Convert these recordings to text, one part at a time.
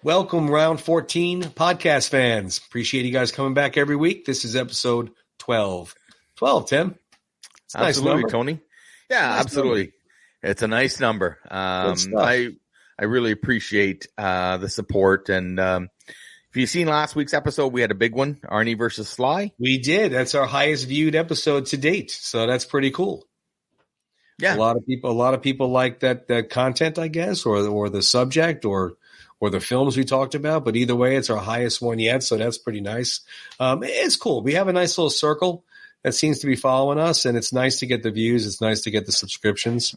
Welcome, round 14 podcast fans. Appreciate you guys coming back every week. This is episode 12. 12, Tim. It's absolutely, nice Tony. Yeah, nice absolutely. Number. It's a nice number. I really appreciate the support. And if you've seen last week's episode, we had a big one, Arnie versus Sly. We did. That's our highest viewed episode to date. So that's pretty cool. Yeah, a lot of people like that content, I guess, or the subject, or the films we talked about. But either way, it's our highest one yet, so that's pretty nice. It's cool. We have a nice little circle that seems to be following us, and it's nice to get the views. It's nice to get the subscriptions.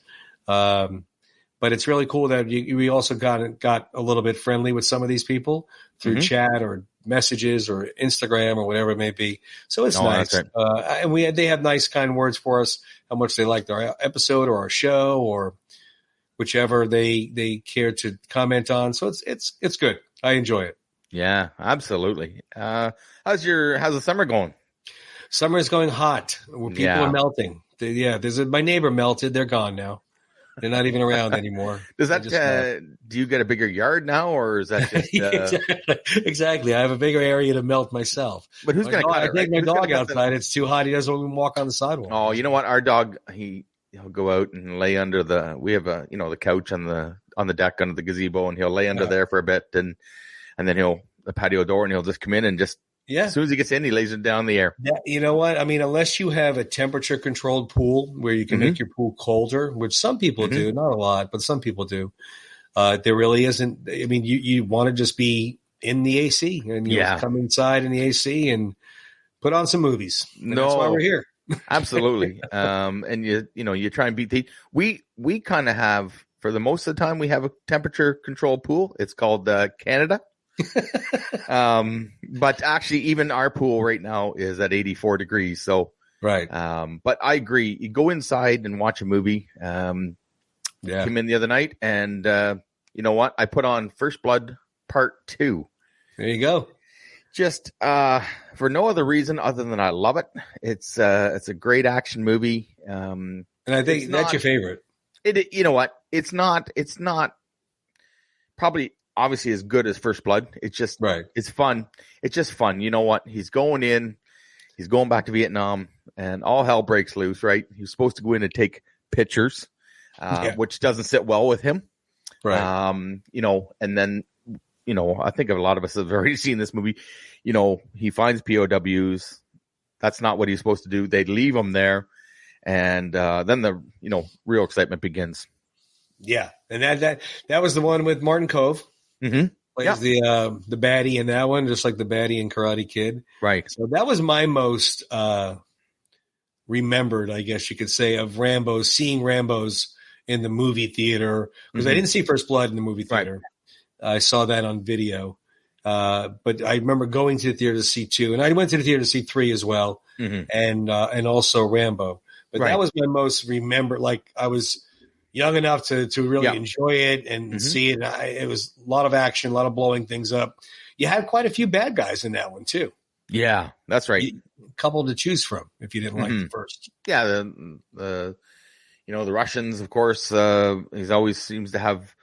But it's really cool that we also got a little bit friendly with some of these people through chat or messages or Instagram or whatever it may be. So it's nice. That's right. And they have nice, kind words for us, how much they liked our episode or our show or whichever they care to comment on. So it's good. I enjoy it. Yeah, absolutely. How's the summer going? Summer is going hot. People are melting. My neighbor melted. They're gone now. They're not even around anymore. Does that do you get a bigger yard now, or is that just exactly? I have a bigger area to melt myself. But who's going to cut it? I take my dog outside. It's too hot. He doesn't even walk on the sidewalk. Oh, you know what? Our dog, he'll go out and lay under we have the couch on the deck under the gazebo, and he'll lay under there for a bit, and then the patio door, and he'll just come in and just. Yeah. As soon as he gets in, he lays it down in the air. Yeah, you know what? I mean, unless you have a temperature-controlled pool where you can make your pool colder, which some people do, not a lot, but some people do, there really isn't. I mean, you want to just be in the AC and you come inside in the AC and put on some movies. And that's why we're here. Absolutely. And you try and beat the heat. We kind of have, for the most of the time, we have a temperature-controlled pool. It's called Canada. But actually even our pool right now is at 84 degrees. So, right. But I agree. You go inside and watch a movie. Came in the other night and, you know what? I put on First Blood Part 2. There you go. Just, for no other reason other than I love it. It's a great action movie. And I think that's your favorite. You know what? It's not probably obviously as good as First Blood. It's just It's fun. It's just fun. You know what? He's going back to Vietnam, and all hell breaks loose. Right? He's supposed to go in and take pictures, which doesn't sit well with him. Right. And then I think a lot of us have already seen this movie. He finds POWs. That's not what he's supposed to do. They leave him there, and then the real excitement begins. Yeah, and that was the one with Martin Cove. Mm-hmm. Plays the baddie in that one, just like the baddie in Karate Kid. Right. So that was my most remembered, I guess you could say, of seeing Rambo's in the movie theater. Because I didn't see First Blood in the movie theater. Right. I saw that on video. But I remember going to the theater to see 2. And I went to the theater to see 3 as well. And also Rambo. But that was my most remembered. Like, I was young enough to really enjoy it and see it. It was a lot of action, a lot of blowing things up. You had quite a few bad guys in that one too. Yeah, that's right. A couple to choose from if you didn't like the first. Yeah, the Russians, of course. He always seems to have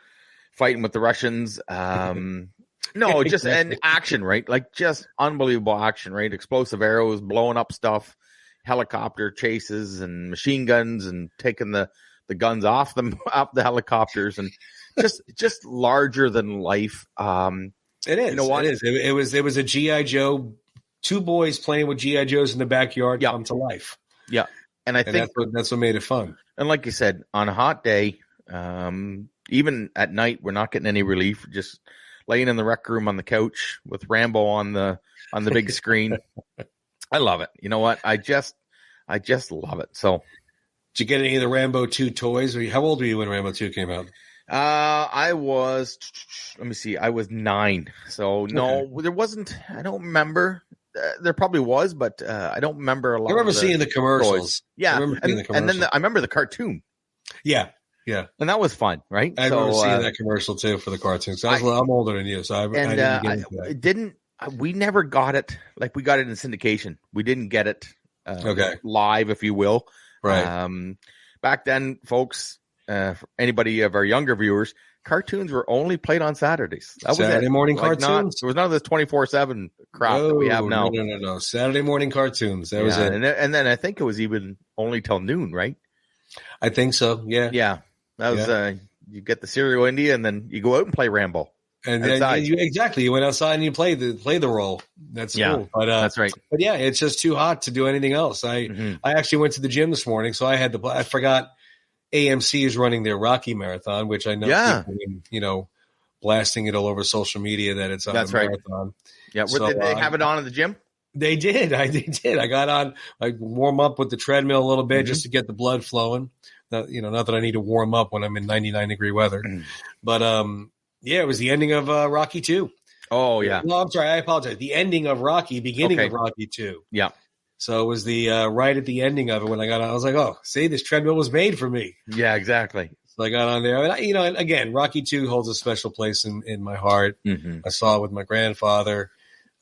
fighting with the Russians. No, just and action, right? Like just unbelievable action, right? Explosive arrows, blowing up stuff, helicopter chases, and machine guns, and taking the guns off the helicopters, and just larger than life. It is. You know what? It is. It was a G.I. Joe, 2 boys playing with G.I. Joes in the backyard come to life. Yeah. And I think that's what made it fun. And like you said, on a hot day, even at night, we're not getting any relief. Just laying in the rec room on the couch with Rambo on the big screen. I love it. You know what? I just love it. So. Did you get any of the Rambo 2 toys? How old were you when Rambo 2 came out? I was 9. So no, there wasn't. I don't remember. There probably was, but I don't remember a lot. I remember seeing the commercials. Toys. Yeah, and then I remember the cartoon. Yeah, and that was fun, right? I remember seeing that commercial too for the cartoon. So I'm older than you, so I didn't. We never got it. Like we got it in syndication. We didn't get it live, if you will. Right. Back then, folks, for anybody of our younger viewers, cartoons were only played on Saturdays. That was Saturday it. morning Like cartoons. There was none of this 24/7 crap that we have now. No. Saturday morning cartoons. That was it. And then I think it was even only till noon, right? I think so. Yeah. Yeah. That was you get the cereal India, and then you go out and play Rambo. And then you went outside and you play the role. That's cool. But that's right. But yeah, it's just too hot to do anything else. I actually went to the gym this morning, so I forgot AMC is running their Rocky Marathon, which I know people, blasting it all over social media that it's on the marathon. Yeah. So, did they have it on in the gym? They did. I got on, warm up with the treadmill a little bit just to get the blood flowing. Not that I need to warm up when I'm in 99-degree weather, but it was the ending of Rocky 2. Oh yeah. No, I'm sorry. I apologize. The ending of Rocky, beginning of Rocky 2. Yeah. So it was the right at the ending of it when I got on. I was like, oh, see, this treadmill was made for me. Yeah, exactly. So I got on there. And, and again, Rocky 2 holds a special place in my heart. I saw it with my grandfather.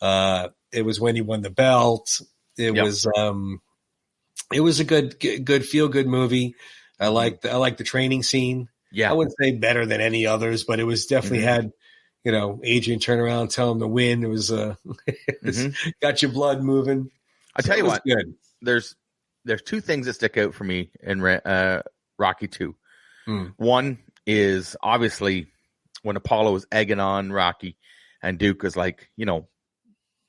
It was when he won the belt. It was a good feel-good movie. I liked the training scene. Yeah. I wouldn't say better than any others, but it was definitely had, Adrian turn around, tell him to win. It was, got your blood moving. I tell you what, good. There's two things that stick out for me in Rocky 2. One is obviously when Apollo was egging on Rocky, and Duke was like,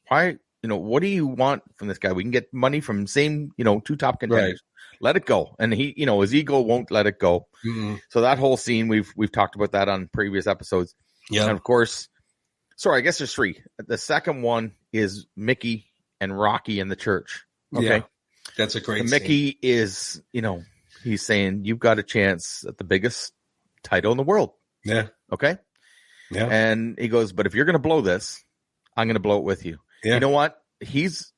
why, what do you want from this guy? We can get money from same, two top contenders. Right. Let it go. And he, his ego won't let it go. So that whole scene, we've talked about that on previous episodes. Yeah. And of course, sorry, I guess there's three. The second one is Mickey and Rocky in the church. Okay. Yeah, that's a great Mickey is, he's saying, you've got a chance at the biggest title in the world. Yeah. Okay. Yeah. And he goes, but if you're going to blow this, I'm going to blow it with you. Yeah. You know what? He's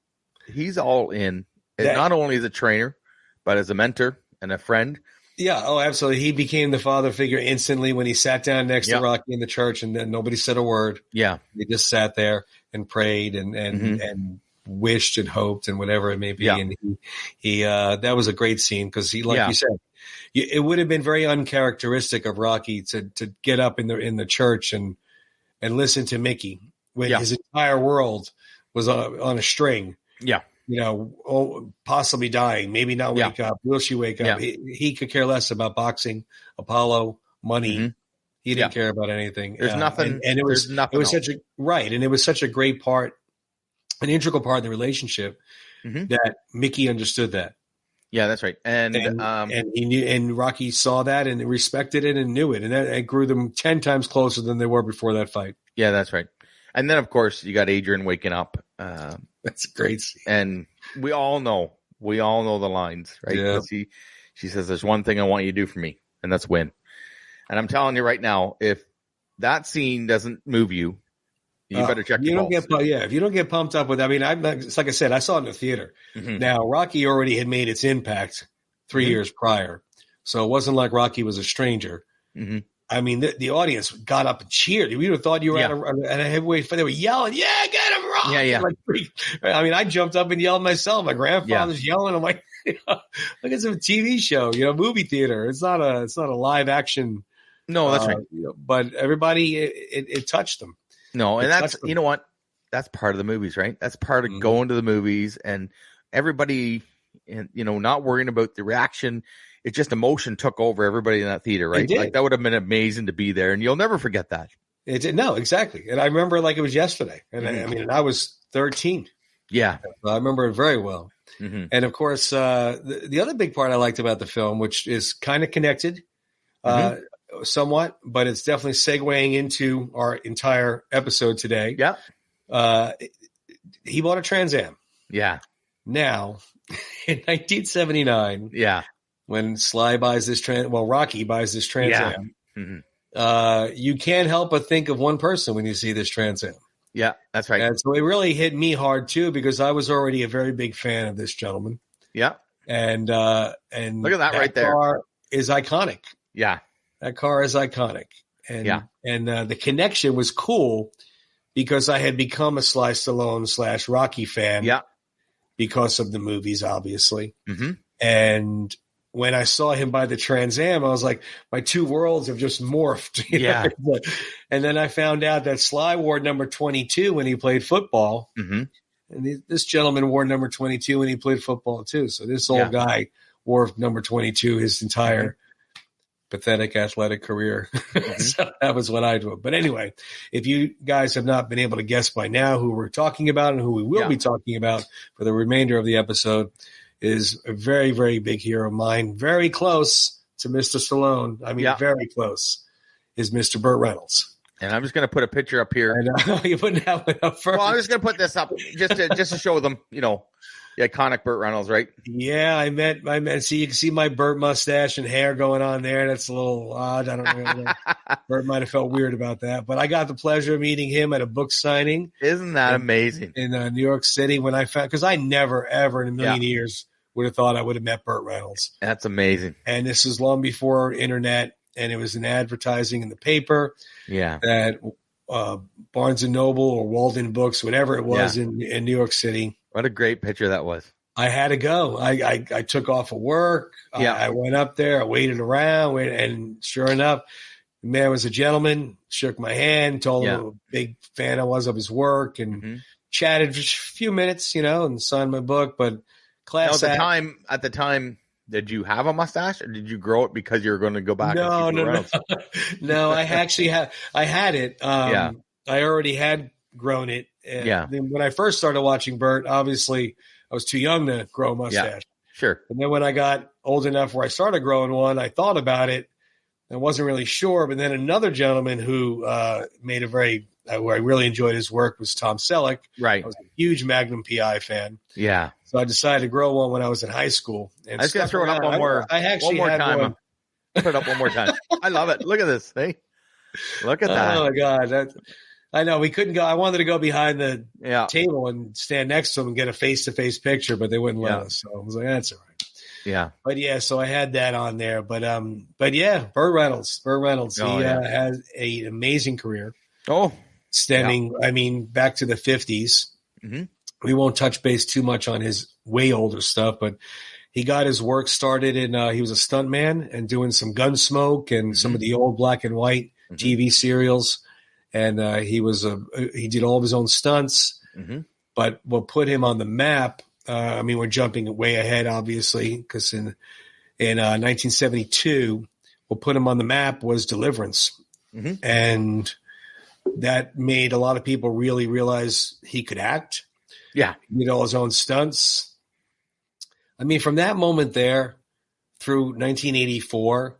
all in. Not only as a trainer, but as a mentor and a friend. Yeah. Oh, absolutely. He became the father figure instantly when he sat down next to Rocky in the church, and then nobody said a word. Yeah. They just sat there and prayed and wished and hoped and whatever it may be. Yeah. And he that was a great scene because he, like you said, it would have been very uncharacteristic of Rocky to get up in the church and listen to Mickey when his entire world was on a string. Yeah. Possibly dying, maybe not wake up. Will she wake up? He could care less about boxing, Apollo, money. He didn't care about anything. There's nothing. And it was nothing else. And it was such a great part, an integral part of the relationship that Mickey understood that. Yeah, that's right. And he knew, and Rocky saw that and respected it and knew it, and it grew them 10 times closer than they were before that fight. Yeah, that's right. And then, of course, you got Adrian waking up. That's a great scene. And we all know the lines, right? Yeah. She says, "There's one thing I want you to do for me, and that's win." And I'm telling you right now, if that scene doesn't move you, you better check your balls. If you don't get pumped up with, it's like I said, I saw it in the theater. Now, Rocky already had made its impact 3 years prior, so it wasn't like Rocky was a stranger. I mean, the audience got up and cheered. You would have thought you were at a heavyweight fight. They were yelling, "Yeah, get him, Rocky!" Yeah. I jumped up and yelled myself. My grandfather's yelling. I'm like, like it's a TV show, movie theater. It's not a live action. No, that's right. But everybody, it touched them. No, and that's you know what? That's part of the movies, right? That's part of going to the movies and everybody, not worrying about the reaction. It's just emotion took over everybody in that theater, right? Like that would have been amazing to be there, and you'll never forget that. It did. No, exactly. And I remember like it was yesterday. And I was 13. Yeah. I remember it very well. And of course, the other big part I liked about the film, which is kind of connected somewhat, but it's definitely segueing into our entire episode today. Yeah. He bought a Trans Am. Yeah. Now, in 1979. Yeah. When Rocky buys this Trans Am, you can't help but think of one person when you see this Trans Am. Yeah, that's right. And so it really hit me hard too because I was already a very big fan of this gentleman. Yeah, and look at that right there. Car is iconic. Yeah, that car is iconic. And the connection was cool because I had become a Sly Stallone / Rocky fan. Yeah, because of the movies, obviously. And when I saw him by the Trans Am, I was like, my two worlds have just morphed. Yeah. And then I found out that Sly wore number 22 when he played football. Mm-hmm. And this gentleman wore number 22 when he played football too. So this old guy wore number 22 his entire pathetic athletic career. So that was what I do. But anyway, if you guys have not been able to guess by now who we're talking about and who we will be talking about for the remainder of the episode, is a very, very big hero of mine. Very close to Mr. Stallone. I mean, very close is Mr. Burt Reynolds. And I'm just going to put a picture up here. I know. You're putting that one up first. Well, I'm just going to put this up just to show them, the iconic Burt Reynolds, right? Yeah, I met. See, you can see my Burt mustache and hair going on there. That's a little odd. I don't really know. Burt might have felt weird about that, but I got the pleasure of meeting him at a book signing. Isn't that amazing? In New York City when I found, because I never, ever in a million years would have thought I would have met Burt Reynolds. That's amazing. And this is long before internet, and it was an advertising in the paper. Yeah. That Barnes & Noble or Walden Books, whatever it was in New York City. What a great picture that was. I had to go. I took off of work. I went up there. I waited around. And sure enough, the man was a gentleman, shook my hand, told him what a big fan I was of his work, and chatted for a few minutes, and signed my book. But class at the time, did you have a mustache, or did you grow it because you were going to go back? No. I actually I had it. I already had grown it. Then when I first started watching Burt, obviously I was too young to grow a mustache. Yeah, sure. And then when I got old enough where I started growing one, I thought about it. I wasn't really sure. But then another gentleman who made where I really enjoyed his work was Tom Selleck. Right. I was a huge Magnum PI fan. Yeah. So I decided to grow one when I was in high school. And I was going to throw it up one more. I actually one more had time. one. Put it up one more time. I love it. Look at this. Hey, look at that. Oh my God. I know we couldn't go. I wanted to go behind the table and stand next to him and get a face-to-face picture, but they wouldn't let us. So I was like, that's all right. Yeah. But so I had that on there. But Burt Reynolds. He has an amazing career. Oh. Stemming, back to the 50s. Mm-hmm. We won't touch base too much on his way older stuff, but he got his work started he was a stuntman and doing some Gunsmoke and some of the old black and white TV serials. And he did all of his own stunts. Mm-hmm. But what put him on the map, we're jumping way ahead, obviously, because in 1972, what put him on the map was Deliverance. Mm-hmm. And that made a lot of people really realize he could act. Yeah. He did all his own stunts. From that moment there through 1984,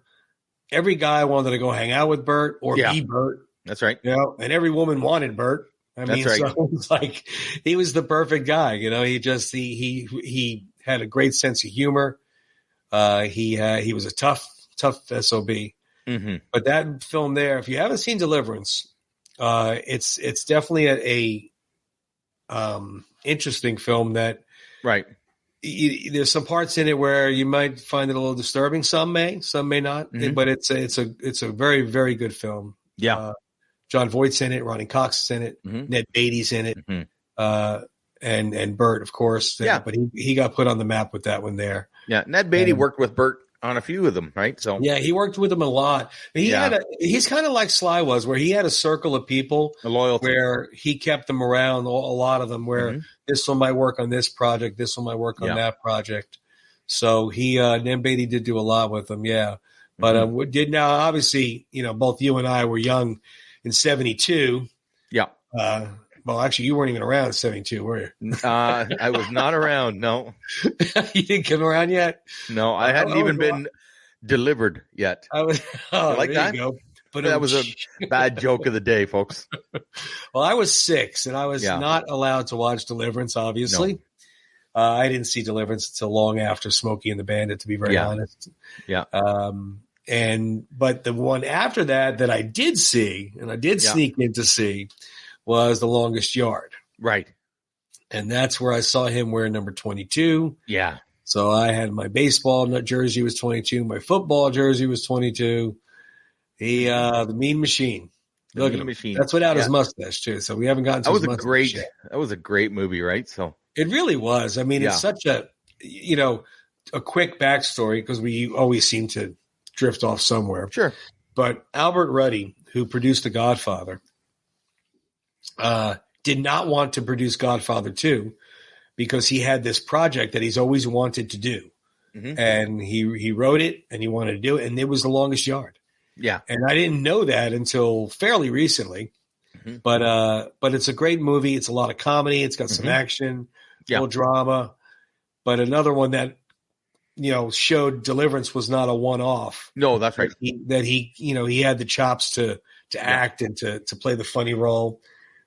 every guy wanted to go hang out with Burt or be Burt. That's right. And every woman wanted Burt. So it was like he was the perfect guy. He had a great sense of humor. He was a tough SOB. Mm-hmm. But that film there, if you haven't seen Deliverance, it's definitely a interesting film that there's some parts in it where you might find it a little disturbing. Some may not. Mm-hmm. But it's a very, very good film. Yeah. John Voight's in it. Ronnie Cox is in it. Mm-hmm. Ned Beatty's in it. Mm-hmm. And Burt, of course. Yeah. But he got put on the map with that one there. Yeah. Ned Beatty worked with Burt on a few of them, right? So yeah, he worked with him a lot. He's kind of like Sly was, where he had a circle of people, a loyalty, where he kept them around, a lot of them, where this one might work on this project, this one might work on that project. So Ned Beatty did do a lot with them, But we did now, obviously, both you and I were young in 72. Yeah. Well, actually, you weren't even around in 72, were you? I was not around, no. You didn't come around yet? No, I hadn't even been delivered yet. I was, like that? You go. But that was a bad joke of the day, folks. Well, I was 6, and I was not allowed to watch Deliverance, obviously. No. I didn't see Deliverance until long after Smokey and the Bandit, to be very honest. Yeah. But the one after that I did see, and I did sneak in to see, was The Longest Yard. Right. And that's where I saw him wear number 22. Yeah. So I had my baseball jersey was 22. My football jersey was 22. The Mean Machine. Look at him. Machine. That's without his mustache too. So we haven't gotten to his mustache yet. That was a great movie, right? So it really was. It's such a, a quick backstory because we always seem to drift off somewhere. Sure. But Albert Ruddy, who produced The Godfather, did not want to produce Godfather 2 because he had this project that he's always wanted to do. Mm-hmm. And he wrote it and he wanted to do it. And it was The Longest Yard. Yeah. And I didn't know that until fairly recently. Mm-hmm. But it's a great movie. It's a lot of comedy. It's got some action, a little drama. But another one that, showed Deliverance was not a one-off. No, that's right. He had the chops to act and to play the funny role.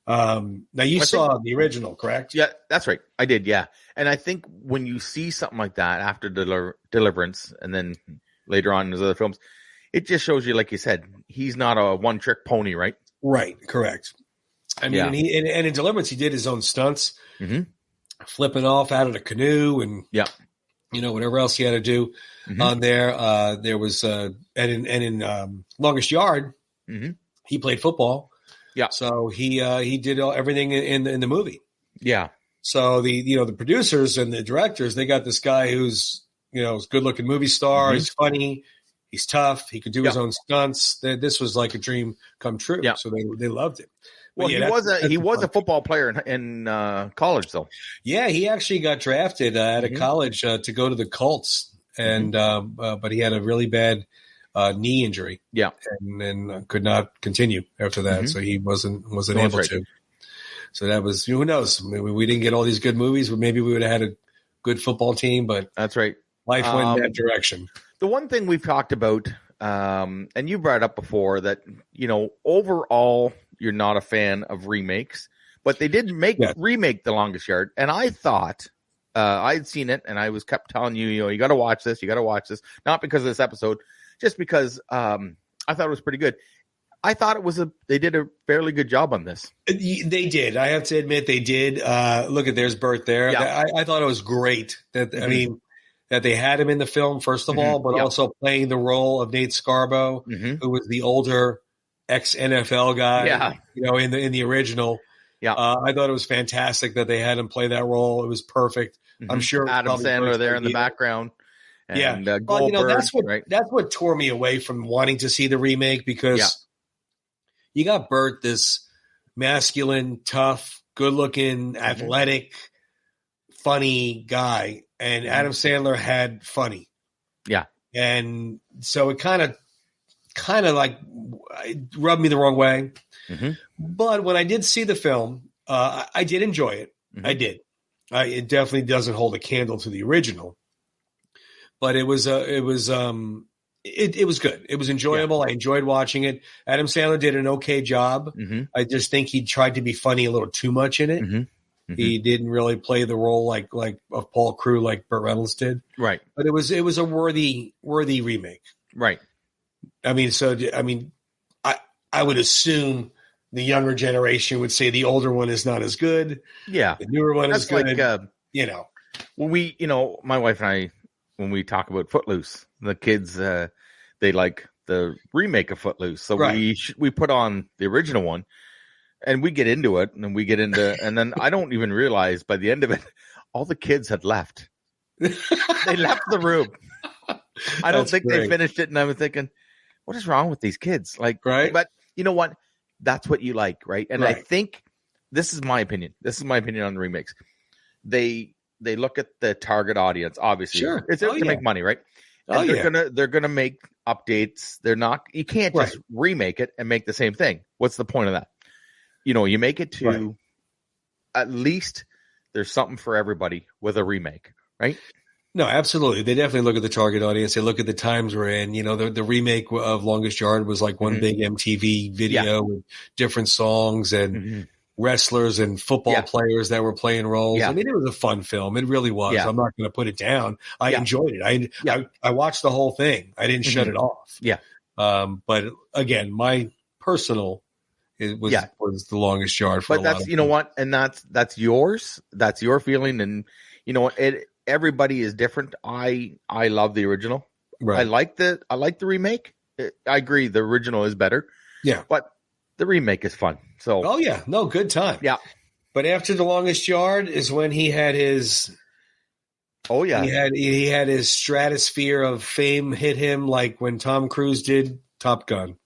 Now you saw the original, correct? Yeah, that's right. I did. Yeah. And I think when you see something like that after Deliverance and then later on in his other films, it just shows you, like you said, he's not a one-trick pony, right? Right. Correct. I mean, and in Deliverance, he did his own stunts, flipping off out of the canoe and whatever else he had to do on there. There was and in Longest Yard, he played football. Yeah. So he did everything in the movie. Yeah. So the producers and the directors, they got this guy who's a good looking movie star. He's funny. He's tough. He could do his own stunts. This was like a dream come true. Yeah. So they loved it. Well, he was a football player in college, though. Yeah, he actually got drafted out of college to go to the Colts, and but he had a really bad knee injury. Yeah, and could not continue after that. So he wasn't able to. So that was, who knows? I mean, we didn't get all these good movies, but maybe we would have had a good football team. But that's right. Life went in that direction. The one thing we've talked about, and you brought up before, that overall you're not a fan of remakes, but they did remake The Longest Yard, and I thought I'd seen it, and I was kept telling you, you got to watch this, not because of this episode, just because I thought it was pretty good. I thought they did a fairly good job on this. They did. I have to admit they did. Look there's Burt there. Yeah. I thought it was great that I mean that they had him in the film first of all, but also playing the role of Nate Scarborough, who was the older ex-NFL guy, in the original. Yeah. I thought it was fantastic that they had him play that role. It was perfect. I'm sure Adam Sandler there in the background. And, Goldberg, that's what tore me away from wanting to see the remake, because you got Burt, this masculine, tough, good-looking, athletic, funny guy, and Adam Sandler had funny. Yeah. And so it kind of like rubbed me the wrong way. But when I did see the film, I did enjoy it. I did. It definitely doesn't hold a candle to the original, but it was good. It was enjoyable. I enjoyed watching it. Adam Sandler did an okay job. I just think he tried to be funny a little too much in it. He didn't really play the role like of Paul Crewe like Burt Reynolds did. Right. But it was a worthy remake. Right. I would assume the younger generation would say the older one is not as good. Yeah. The newer one is good. When my wife and I, when we talk about Footloose, the kids, they like the remake of Footloose. So we put on the original one and we get into it and and then I don't even realize by the end of it, all the kids had left. They left the room. I don't think they finished it. And I was thinking, what is wrong with these kids? But you know what? That's what you like, right? And I think this is my opinion. This is my opinion on the remakes. They look at the target audience. Obviously, it's to make money, right? And they're gonna make updates. You can't just remake it and make the same thing. What's the point of that? You make it to at least there's something for everybody with a remake, right? No, absolutely. They definitely look at the target audience. They look at the times we're in. The remake of Longest Yard was like one big MTV video with different songs and wrestlers and football players that were playing roles. I mean, it was a fun film. It really was. I'm not going to put it down. I enjoyed it. I watched the whole thing. I didn't shut it off. Yeah. But again, my personal was The Longest Yard for a lot of people. What? And that's yours. That's your feeling. And everybody is different. I love the original. Right. I like the remake. I agree. The original is better. Yeah. But the remake is fun. So. Good time. Yeah. But after The Longest Yard is when he had his Oh yeah. He had his stratosphere of fame hit him like when Tom Cruise did Top Gun.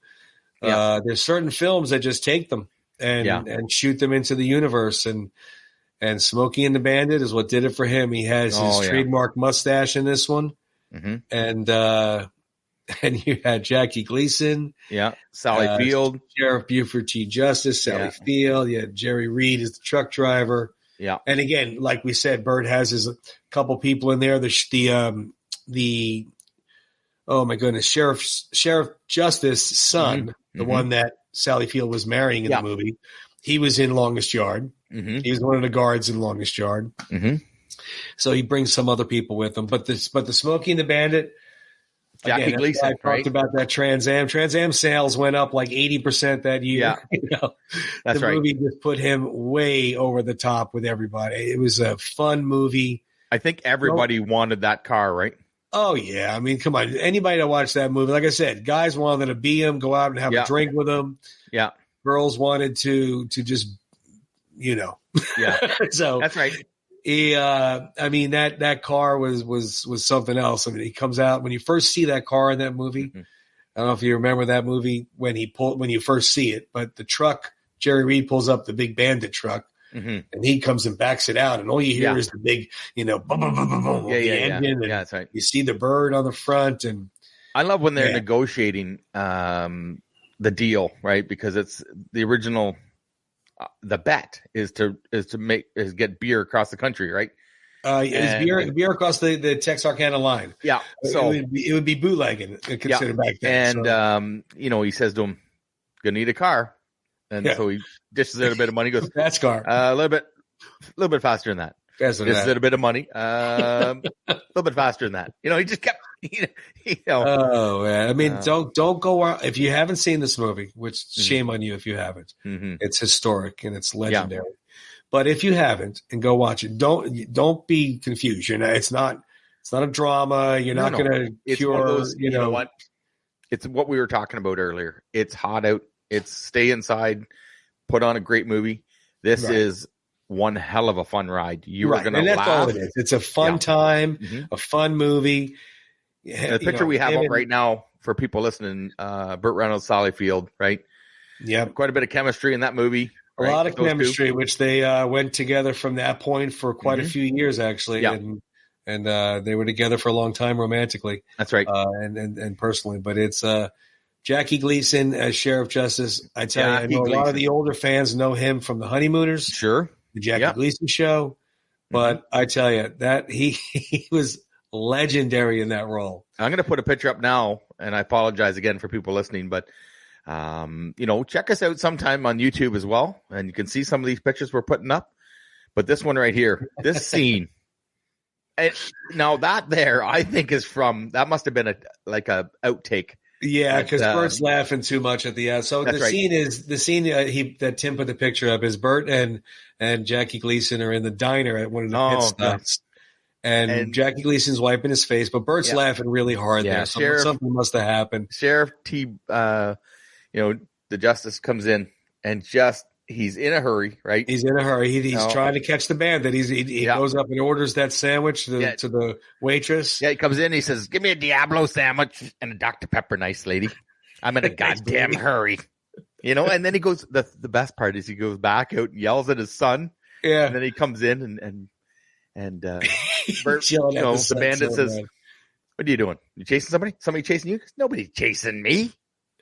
Yeah. There's certain films that just take them and shoot them into the universe. And Smokey and the Bandit is what did it for him. He has his trademark mustache in this one. Mm-hmm. And you had Jackie Gleason. Yeah. Sally Field. Sheriff Buford T. Justice, Sally Field. You had Jerry Reed as the truck driver. Yeah. And again, like we said, Burt has his couple people in there. The oh my goodness, Sheriff Justice's son, the one that Sally Field was marrying in the movie, he was in Longest Yard. Mm-hmm. He was one of the guards in Longest Yard. Mm-hmm. So he brings some other people with him. But the Smokey and the Bandit, Jackie Gleason, I talked about that Trans Am. Trans Am sales went up like 80% that year. Yeah. That's the right. movie just put him way over the top with everybody. It was a fun movie. I think everybody wanted that car, right? Oh, yeah. I mean, come on. Anybody that watched that movie, like I said, guys wanted to be him, go out and have a drink with him. Yeah. Girls wanted to just, Yeah. So that's right. I mean, that car was something else. I mean, he comes out when you first see that car in that movie. Mm-hmm. I don't know if you remember that movie when you first see it, but the truck, Jerry Reed pulls up the big Bandit truck, and he comes and backs it out, and all you hear is the big, boom, boom, boom, boom, boom, the engine. And that's right. You see the bird on the front, and I love when they're negotiating the deal, right? Because it's the original. The bet is to get beer across the country, right? Beer across the Texarkana line. Yeah, so it would be bootlegging considered back then. And he says to him, "Gonna need a car," and so he dishes out a bit of money. He goes, "That's car." A little bit faster than that. Dishes out a bit of money. A little bit faster than that. He just kept. Oh man! I mean, don't go out if you haven't seen this movie. Which shame on you if you haven't. Mm-hmm. It's historic and it's legendary. Yeah. But if you haven't, and go watch it, don't be confused. It's not a drama. You're not going to cure. Those, you know what? It's what we were talking about earlier. It's hot out. It's stay inside. Put on a great movie. This is one hell of a fun ride. You are going to laugh. That's all it is. It's a fun time, a fun movie. The picture we have up right now for people listening, Burt Reynolds, Sally Field, right? Yeah. Quite a bit of chemistry in that movie. A lot of chemistry, which they went together from that point for quite a few years, actually. Yeah. And they were together for a long time romantically. That's right. And personally. But it's Jackie Gleason as Sheriff Justice. I tell you, I know a lot of the older fans know him from The Honeymooners. Sure. The Jackie Gleason Show. But I tell you, that he was legendary in that role. I'm going to put a picture up now, and I apologize again for people listening, but check us out sometime on YouTube as well, and you can see some of these pictures we're putting up. But this one right here, this scene, now that there, I think is that must have been a outtake. Yeah, because Burt's laughing too much at the end. So the scene that Tim put the picture up is Burt and Jackie Gleason are in the diner at one of the pit stops. And Jackie Gleason's wiping his face, but Burt's laughing really hard there. So something must have happened. Sheriff the Justice comes in and he's in a hurry, right? He's in a hurry. He's trying to catch the bandit. He goes up and orders that sandwich to the waitress. Yeah, he comes in. He says, "Give me a Diablo sandwich and a Dr. Pepper, nice lady. I'm in a goddamn hurry." And then he goes. The best part is he goes back out and yells at his son. Yeah, and then he comes in and Burt, the bandit says, "What are you doing? You chasing somebody? Somebody chasing you? Nobody's chasing me."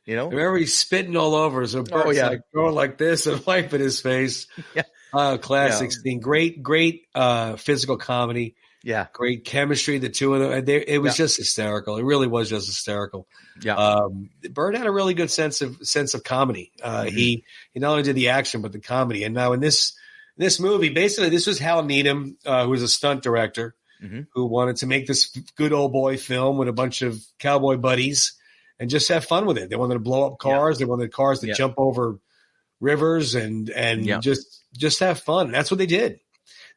Remember he's spitting all over. So Burt's like going like this and wiping his face. Classic scene. Great physical comedy. Yeah. Great chemistry. The two of them. It was just hysterical. It really was just hysterical. Yeah. Burt had a really good sense of comedy. He not only did the action, but the comedy. And now in this movie, basically this was Hal Needham, who was a stunt director, who wanted to make this good old boy film with a bunch of cowboy buddies and just have fun with it. They wanted to blow up cars. They wanted cars to jump over rivers and just have fun. That's what they did.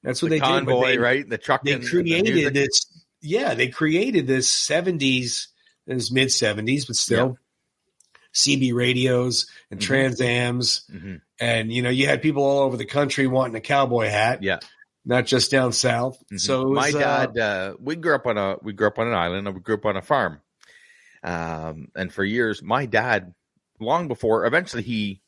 That's what they did. Convoy, right? The truck. They created this. Yeah, they created this 70s, this mid 70s, but still CB radios and Trans Ams. And, you had people all over the country wanting a cowboy hat. Yeah. not just down south. Mm-hmm. So it was, my dad, we grew up on an island, and we grew up on a farm. And for years, my dad, long before, eventually he,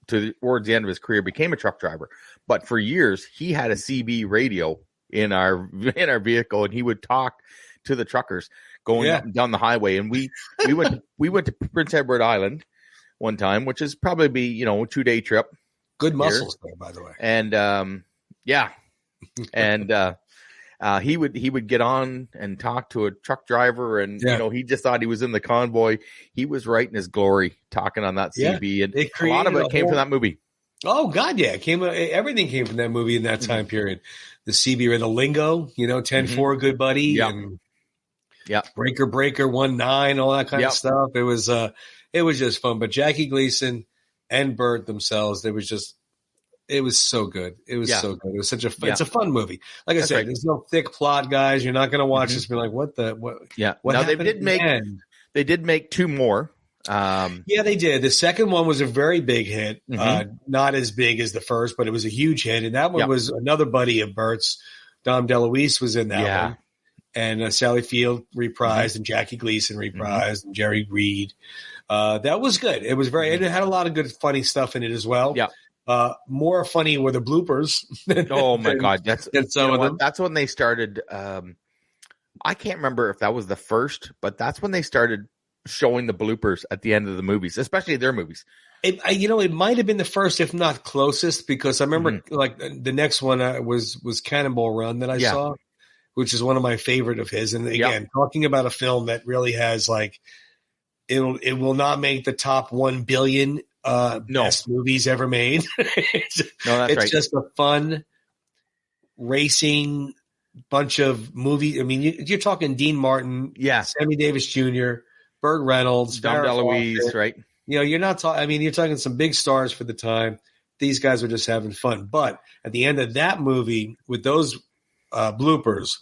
towards the end of his career, became a truck driver. But for years, he had a CB radio in our vehicle, and he would talk to the truckers going up and down the highway. And we went to Prince Edward Island one time, which is probably be, a 2-day trip. Good muscles there, by the way. And and he would get on and talk to a truck driver, and he just thought he was in the convoy. He was right in his glory talking on that CB, and a lot of it came from that movie. Oh God, yeah, everything came from that movie in that time period. The CB, or the lingo, 10-4, good buddy, and breaker 19, all that kind of stuff. It was just fun. But Jackie Gleason and Burt themselves, it was so good. It was so good. It was it's a fun movie. Like I said, there's no thick plot, guys. You're not going to watch this and be like, what? Yeah. What now happened they did make 2 more. Yeah, they did. The second one was a very big hit. Not as big as the first, but it was a huge hit. And that one was another buddy of Burt's. Dom DeLuise was in that one. And Sally Field reprised, and Jackie Gleason reprised, and Jerry Reed. That was good. It was it had a lot of good, funny stuff in it as well. Yeah. More funny were the bloopers. Oh my God. That's when they started. I can't remember if that was the first, but that's when they started showing the bloopers at the end of the movies, especially their movies. It might have been the first, if not closest, because I remember like the next one was Cannonball Run that I saw, which is one of my favorite of his. And again, talking about a film that really has like, it will not make the top 1 billion best movies ever made. It's right. just a fun racing bunch of movies. I mean, you're talking Dean Martin, Sammy Davis Jr., Burt Reynolds, Dom DeLuise, right? You're not talking. I mean, you're talking some big stars for the time. These guys were just having fun. But at the end of that movie, with those bloopers,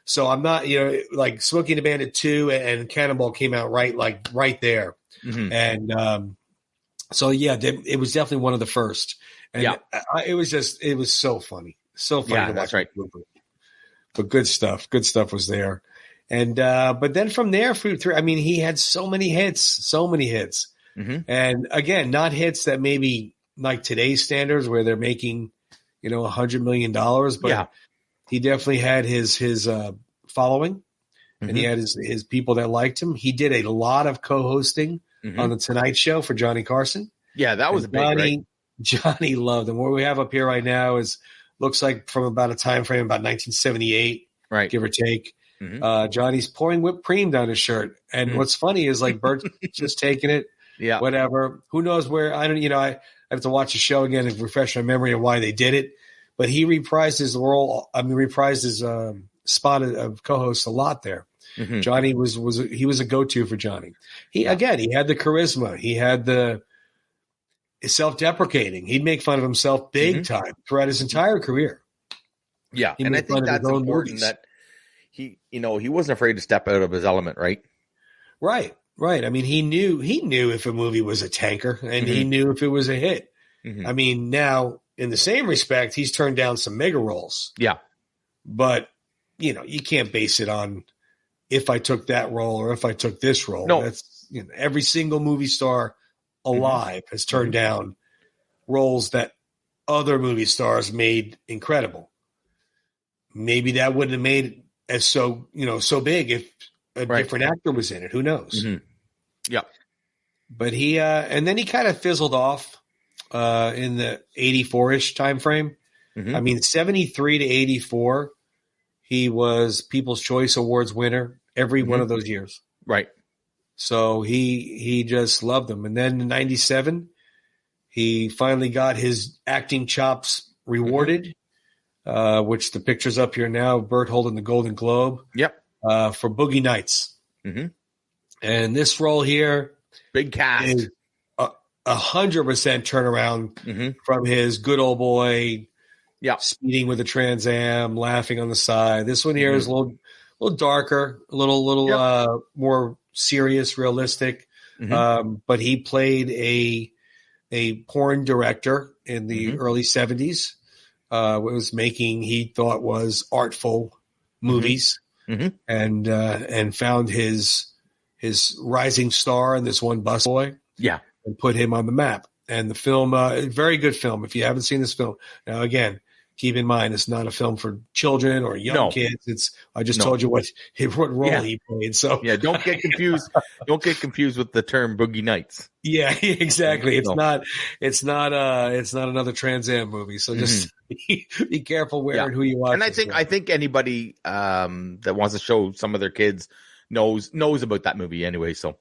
so I'm not, like Smokey and the Bandit 2 and Cannonball came out right there, and so it was definitely one of the first. And it was so funny, to watch. That's right. But good stuff was there. And but then from there through, I mean, he had so many hits, and again, not hits that maybe like today's standards where they're making, $100 million, but he definitely had his following, and he had his people that liked him. He did a lot of co-hosting on the Tonight Show for Johnny Carson. Yeah, that was big. Right? Johnny loved him. What we have up here right now looks like from about a time frame about 1978, right, give or take. Johnny's pouring whipped cream down his shirt. And what's funny is like Bert's just taking it. Yeah. Whatever. Who knows where? I don't, I have to watch the show again and refresh my memory of why they did it. But he reprised his role. I mean, reprised his spot of co-host a lot there. Johnny was a go-to for Johnny. He had the charisma. He had the self-deprecating. He'd make fun of himself big time throughout his entire career. Yeah. And I think that's important that he wasn't afraid to step out of his element, right? Right. I mean, he knew if a movie was a tanker, and he knew if it was a hit. I mean, now in the same respect, he's turned down some mega roles. Yeah. But, you can't base it on if I took that role or if I took this role. No. That's, every single movie star alive has turned down roles that other movie stars made incredible. Maybe that wouldn't have made it as so big if a different actor was in it. Who knows? Yeah. But he and then he kind of fizzled off in the 84-ish time frame. I mean, 73 to 84, he was People's Choice Awards winner every one of those years. Right. So he just loved them. And then in 97, he finally got his acting chops rewarded, which the picture's up here now, Burt holding the Golden Globe. Yep. For Boogie Nights. And this role here, big cast, is 100% turnaround from his good old boy, speeding with a Trans Am, laughing on the side. This one here is a little darker, a little more serious, realistic. But he played a porn director in the early 70s. was making, he thought was artful movies, and found his rising star in this one busboy, and put him on the map. And the film, very good film. If you haven't seen this film, now again, keep in mind it's not a film for children or young kids. I just told you what role he played. So don't get confused. Don't get confused with the term Boogie Nights. Yeah, exactly. It's not another Trans Am movie. So just be careful where and who you watch. And I think anybody that wants to show some of their kids knows about that movie anyway. So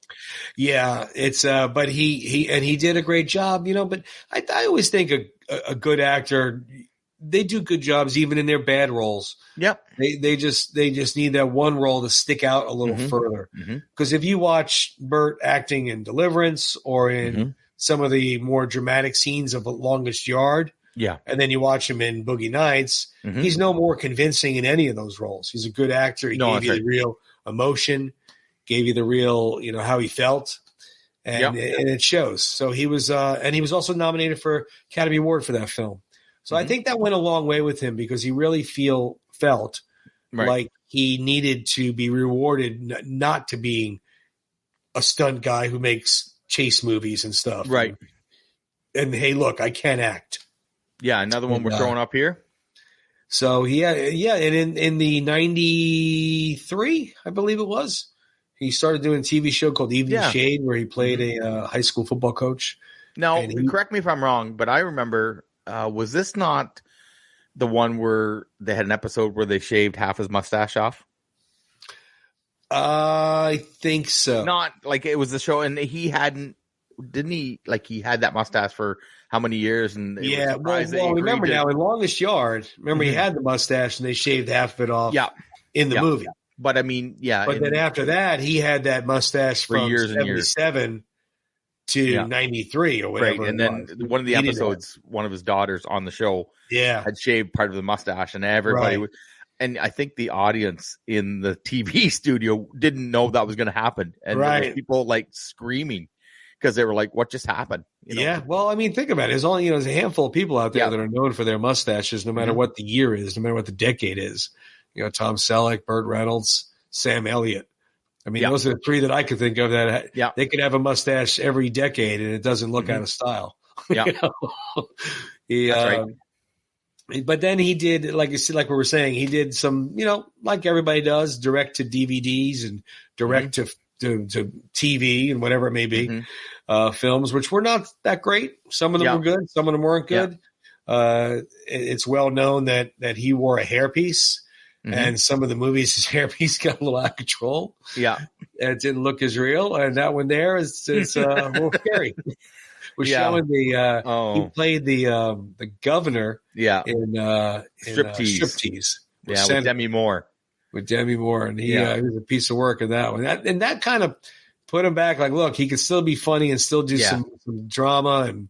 it's but he did a great job, but I always think a good actor, they do good jobs even in their bad roles. Yep. They just need that one role to stick out a little further. Because if you watch Burt acting in Deliverance or in some of the more dramatic scenes of The Longest Yard, and then you watch him in Boogie Nights, he's no more convincing in any of those roles. He's a good actor. He gave you the real emotion, gave you the real, how he felt. And it shows. So he was and he was also nominated for Academy Award for that film. So I think that went a long way with him because he really felt like he needed to be rewarded, not to being a stunt guy who makes chase movies and stuff. Right. And hey, look, I can't act. Yeah, another one we're throwing up here. So and in the 93, I believe it was, he started doing a TV show called Evening Shade where he played a high school football coach. Now, correct me if I'm wrong, but I remember, was this not the one where they had an episode where they shaved half his mustache off? I think so. Not like it was the show, and he had that mustache for how many years? And well, remember now in Longest Yard, he had the mustache and they shaved half of it off in the movie. But I mean, But then after that, he had that mustache for from years 77 to 93 or whatever. Right. And then one of the episodes, one of his daughters on the show had shaved part of the mustache, and everybody was, and I think the audience in the TV studio didn't know that was going to happen. And there was people like screaming because they were like, what just happened? Yeah. Well, I mean, think about it. There's only, there's a handful of people out there that are known for their mustaches, no matter what the year is, no matter what the decade is. Tom Selleck, Burt Reynolds, Sam Elliott. I mean, those are the three that I could think of that they could have a mustache every decade and it doesn't look out of style. Yeah. That's right. But then he did, like we were saying, he did some, like everybody does, direct to DVDs and direct to TV and whatever it may be, films, which were not that great. Some of them were good. Some of them weren't good. It's well known that he wore a hairpiece. And some of the movies, his hairpiece got a little out of control. Yeah. And it didn't look as real. And that one there is a little scary. We're showing he played the governor in Striptease. With Demi Moore. With Demi Moore. And he was a piece of work in that one. And that kind of put him back like, look, he could still be funny and still do some drama. And,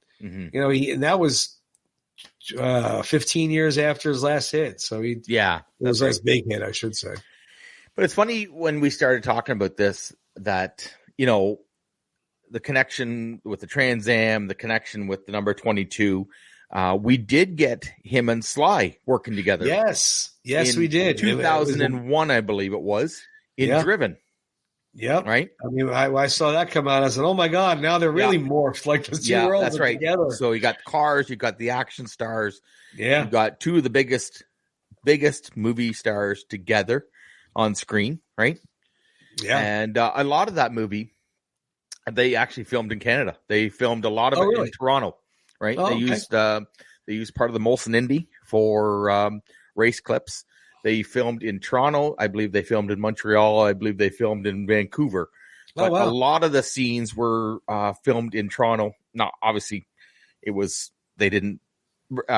and that was 15 years after his last hit. So it was his big hit, I should say. But it's funny when we started talking about this that, the connection with the Trans Am, the connection with the number 22, we did get him and Sly working together. Yes, we did. 2001, I believe it was, in Driven. Yeah. Right? I mean, I saw that come out. I said, oh, my God, now they're really morphed like the two worlds that's right. together. So you got Cars, you got the action stars. Yeah. You got two of the biggest movie stars together on screen, right? Yeah. And a lot of that movie, they actually filmed in Canada. They filmed a lot of it in Toronto, right? They used part of the Molson Indy for race clips. They filmed in Toronto. I believe they filmed in Montreal. I believe they filmed in Vancouver. But a lot of the scenes were filmed in Toronto. Now, obviously, they didn't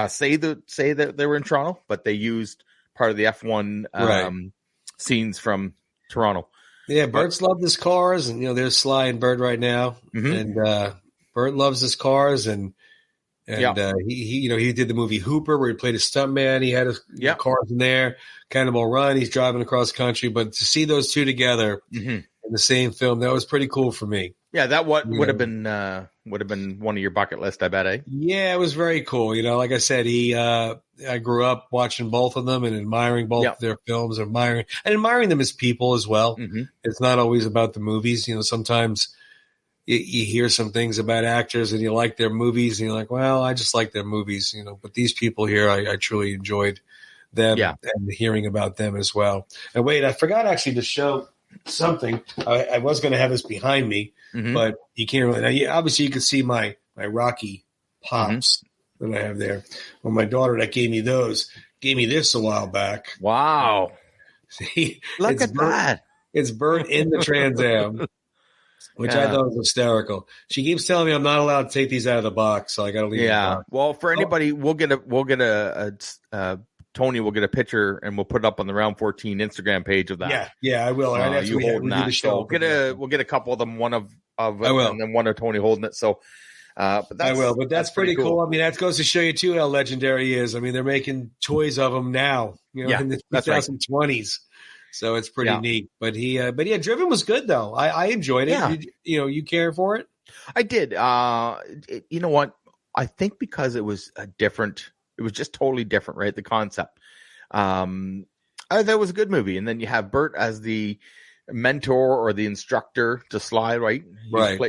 say that they were in Toronto, but they used part of the F1 scenes from Toronto. Yeah, Burt's loved his cars, and there's Sly and Burt right now, and Burt loves his cars, and he did the movie Hooper where he played a stuntman. He had his cars in there, Cannonball Run. He's driving across the country, but to see those two together in the same film, that was pretty cool for me. Yeah, that would have been would have been one of your bucket list, I bet, eh? Yeah, it was very cool. Like I said, I grew up watching both of them and admiring both of their films, admiring them as people as well. Mm-hmm. It's not always about the movies. Sometimes you hear some things about actors and you like their movies and you're like, well, I just like their movies, but these people here, I truly enjoyed them and hearing about them as well. And wait, I forgot actually to show something. I was going to have this behind me, but you can't really. Now, obviously, you can see my Rocky pops that I have there. Well, my daughter that gave me this a while back. Wow. See, Look at that. It's Burt in the Trans Am. Which I thought was hysterical. She keeps telling me I'm not allowed to take these out of the box, so I got to leave. Yeah. Well, for anybody, we'll get a Tony will get a picture and we'll put it up on the Round 14 Instagram page of that. Yeah, I will. You holding that? So we'll get a couple of them. One of I will, and then one of Tony holding it. So, but I will. But that's pretty cool. I mean, that goes to show you too how legendary he is. I mean, they're making toys of him now. In the 2020s. Right. So it's pretty neat. But Driven was good though. I enjoyed it. Yeah. You care for it? I did. You know what? I think because it was different. It was just totally different, right? The concept. That was a good movie. And then you have Burt as the mentor or the instructor to Sly, right?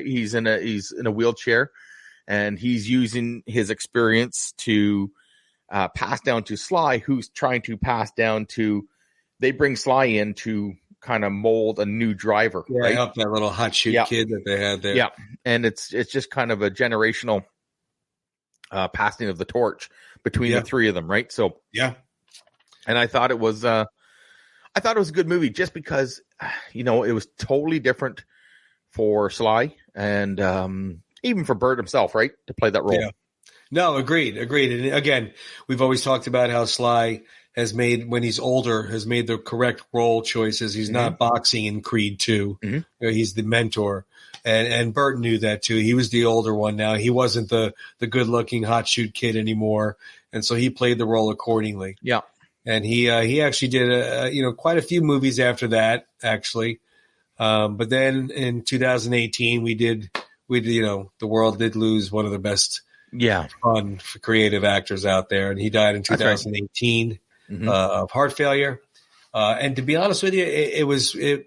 He's in a wheelchair, and he's using his experience to pass down to Sly, who's trying to pass down to. They bring Sly in to kind of mold a new driver. Yeah, right? Help that little hot shoot kid that they had there. Yeah, and it's just kind of a generational passing of the torch between the three of them, right? So and I thought it was a good movie just because it was totally different for Sly and even for Burt himself, right, to play that role. Yeah. No, agreed. And again, we've always talked about how Sly has made, when he's older, has made the correct role choices. He's not boxing in Creed 2. He's the mentor. And Burt knew that too. He was the older one now. He wasn't the good-looking hot shoot kid anymore. And so he played the role accordingly. Yeah. And he actually did quite a few movies after that, actually. But then in 2018 the world did lose one of the best fun creative actors out there, and he died in 2018 of heart failure. And to be honest with you,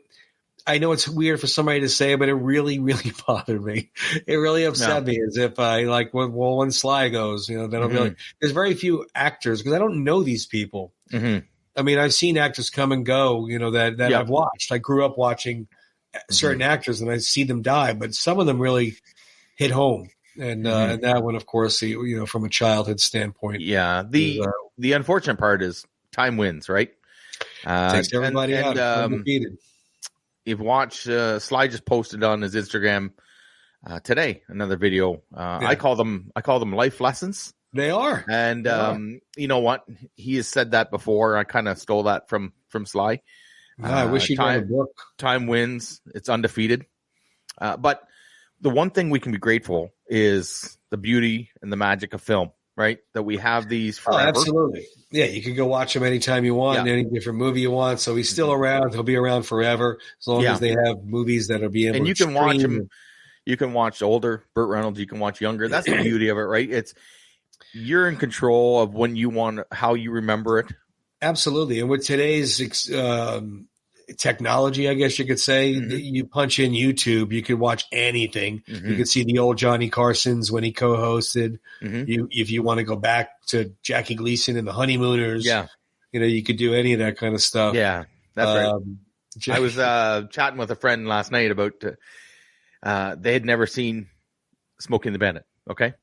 I know it's weird for somebody to say, but it really, really bothered me. It really upset me, as if when Sly goes, then I'll be like, there's very few actors, because I don't know these people. I mean, I've seen actors come and go, that I've watched. I grew up watching certain actors, and I see them die, but some of them really hit home. And that one, of course, from a childhood standpoint. Yeah. The unfortunate part is time wins, right? Takes everybody out. Undefeated. You've watched Sly just posted on his Instagram today another video. I call them life lessons. They are. And you know what? He has said that before. I kind of stole that from Sly. I wish he'd write a book. Time wins. It's undefeated. But the one thing we can be grateful is the beauty and the magic of film, right? That we have these forever. Oh, absolutely. Yeah, you can go watch him anytime you want, in any different movie you want. So he's still around. He'll be around forever, as long as they have movies that are being able to stream. Watch him. You can watch older Burt Reynolds. You can watch younger. That's the beauty of it, right? You're in control of when you want, how you remember it. Absolutely. And with today's technology, I guess you could say, you punch in YouTube, you can watch anything. You can see the old Johnny Carsons when he co-hosted. If you want to go back to Jackie Gleason and the Honeymooners, you could do any of that kind of stuff. Yeah, that's right. I was chatting with a friend last night about they had never seen Smokey and the Bandit. Okay,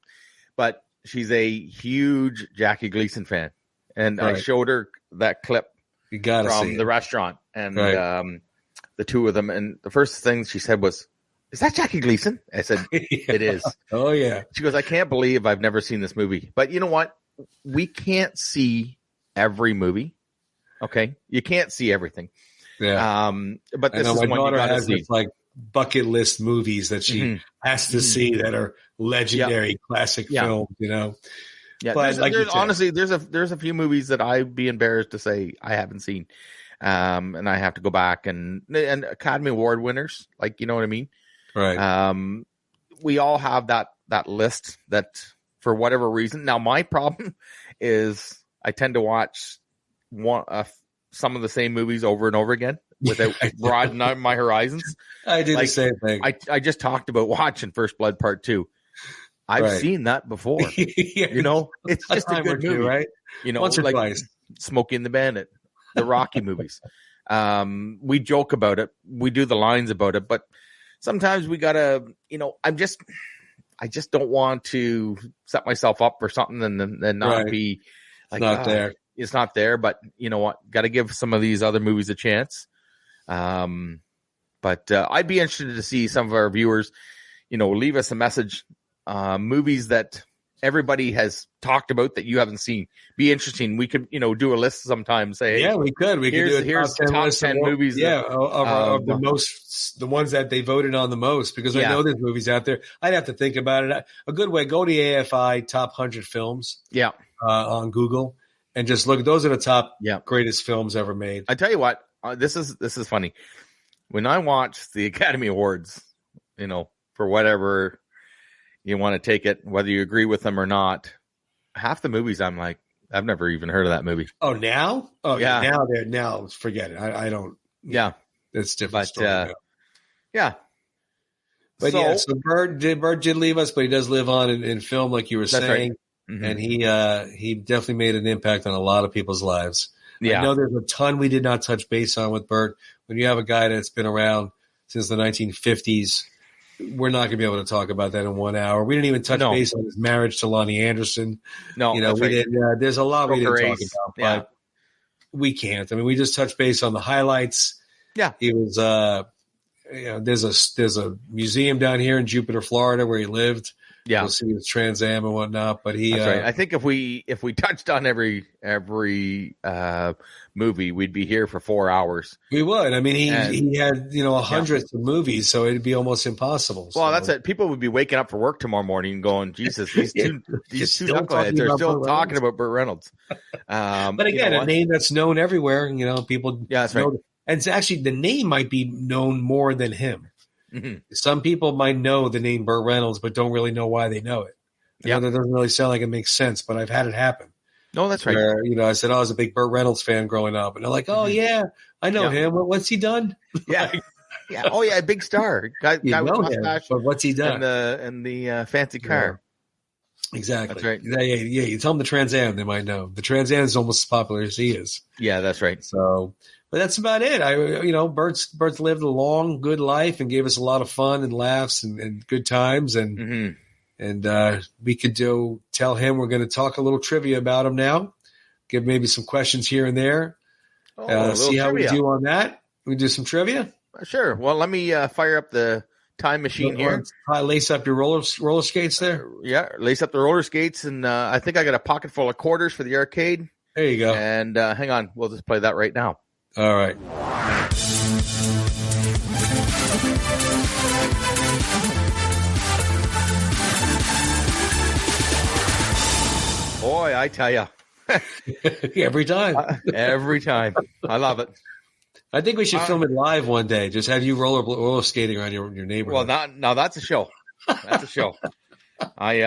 but she's a huge Jackie Gleason fan, and I showed her that clip. You gotta from see the restaurant and the two of them. And the first thing she said was, "Is that Jackie Gleason?" I said, "It is." Oh yeah. She goes, "I can't believe I've never seen this movie." But you know what? We can't see every movie. Okay. You can't see everything. Yeah. But this is my daughter has this like bucket list movies that she has to see that are legendary classic films, Yeah, but honestly, there's a few movies that I'd be embarrassed to say I haven't seen, and I have to go back and Academy Award winners, like, you know what I mean, right? We all have that that list that for whatever reason. Now my problem is I tend to watch some of the same movies over and over again without broadening out my horizons. I do the same thing. I just talked about watching First Blood Part 2. I've seen that before. You know, it's just a good movie, right? You know, once or like twice. Smokey and the Bandit, the Rocky movies. We joke about it. We do the lines about it, but sometimes we gotta, you know, I just don't want to set myself up for something and not be like, not there. It's not there, but you know what? Got to give some of these other movies a chance. But I'd be interested to see some of our viewers, you know, leave us a message. Movies that everybody has talked about that you haven't seen. Be interesting. We could, you know, do a list sometime. Say, yeah, we could. We could do here's top 10 movies. Of the most, the ones that they voted on the most. Because I know there's movies out there. I'd have to think about it. A good way: go to the AFI top 100 films. Yeah, on Google, and just look. Those are the top greatest films ever made. I tell you what, this is funny. When I watch the Academy Awards, you know, for whatever you want to take it, whether you agree with them or not, half the movies I'm like, I've never even heard of that movie. Oh, now? Oh, yeah. Now forget it. I don't. Yeah, it's different. But yeah. But so Burt did leave us, but he does live on in film, like you were saying, right. And he definitely made an impact on a lot of people's lives. Yeah. I know there's a ton we did not touch base on with Burt. When you have a guy that's been around since the 1950s, we're not going to be able to talk about that in 1 hour. We didn't even touch base on his marriage to Lonnie Anderson. No, you know, we didn't. There's a lot we didn't talk about, but yeah. we can't. I mean, we just touched base on the highlights. Yeah, he was. You know, there's a museum down here in Jupiter, Florida, where he lived. Yeah, we'll see his Trans Am and whatnot. But that's right. I think if we touched on every movie, we'd be here for 4 hours. We would. I mean, he had, you know, hundreds of movies, so it'd be almost impossible. Well, that's it. People would be waking up for work tomorrow morning and going, "Jesus, these two knuckleheads are still talking about Burt Reynolds." But again, a name that's known everywhere. You know, people. Yeah, that's right. And it's actually, the name might be known more than him. Mm-hmm. Some people might know the name Burt Reynolds, but don't really know why they know it. Yeah, that doesn't really sound like it makes sense, but I've had it happen. No, that's right. Where, you know, I said, I was a big Burt Reynolds fan growing up, and they're like, "Oh yeah, I know him. What's he done?" Yeah, yeah. Oh yeah, big star guy with mustache. But what's he done? And the fancy car. Yeah. Exactly. That's right. Yeah. You tell them the Trans Am, they might know. The Trans Am is almost as popular as he is. Yeah, that's right. So. But that's about it. Bert's lived a long, good life and gave us a lot of fun and laughs and good times. And we could tell him we're going to talk a little trivia about him now. Give maybe some questions here and there. See how we do on that. We do some trivia. Sure. Well, let me fire up the time machine here. Lace up your roller skates there. Yeah, lace up the roller skates, and I think I got a pocket full of quarters for the arcade. There you go. And hang on, we'll just play that right now. All right. Boy, I tell you. Every time. Every time. I love it. I think we should film it live one day. Just have you roller skating around your neighborhood. Well, now that's a show. That's a show. I'll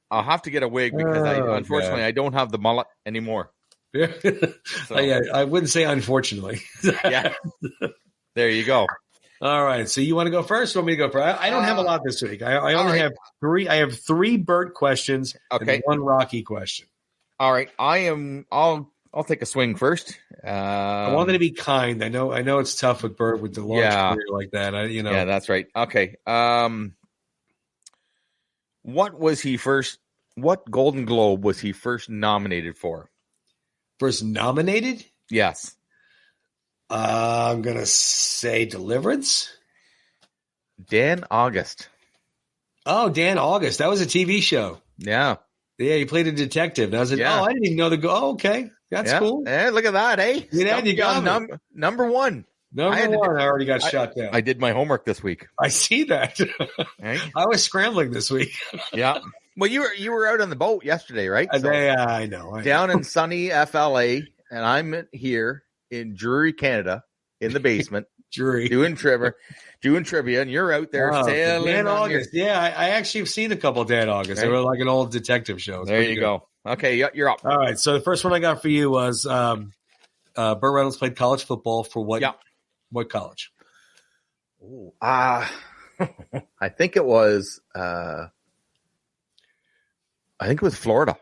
have to get a wig because unfortunately I don't have the mullet anymore. Yeah. So. Yeah, I wouldn't say unfortunately. Yeah. There you go. All right. So you want to go first? Or want me to go first? I don't have a lot this week. I only have three. I have 3 Burt questions. Okay. And 1 Rocky question. All right. I'll take a swing first. I wanted to be kind. I know it's tough with Burt with the long career like that. Yeah, that's right. Okay. What Golden Globe was he first nominated for? First nominated? Yes. I'm going to say Deliverance. Dan August. Oh, Dan August. That was a TV show. Yeah. Yeah, he played a detective. And I was like, I didn't even know okay. That's cool. Yeah, look at that, eh? You got number one. I already got shut down. I did my homework this week. I see that. Right? I was scrambling this week. Yeah. Well, you were out on the boat yesterday, right? So, I know. Down in sunny FLA, and I'm here in Drury, Canada, in the basement, jury. doing trivia, and you're out there sailing. Dan August. Yeah, I actually have seen a couple of Dan August. They were like an old detective show. There you go. Okay, you're up. All right. So the first one I got for you was Burt Reynolds played college football for what? Yeah. What college? I think it was. I think it was Florida.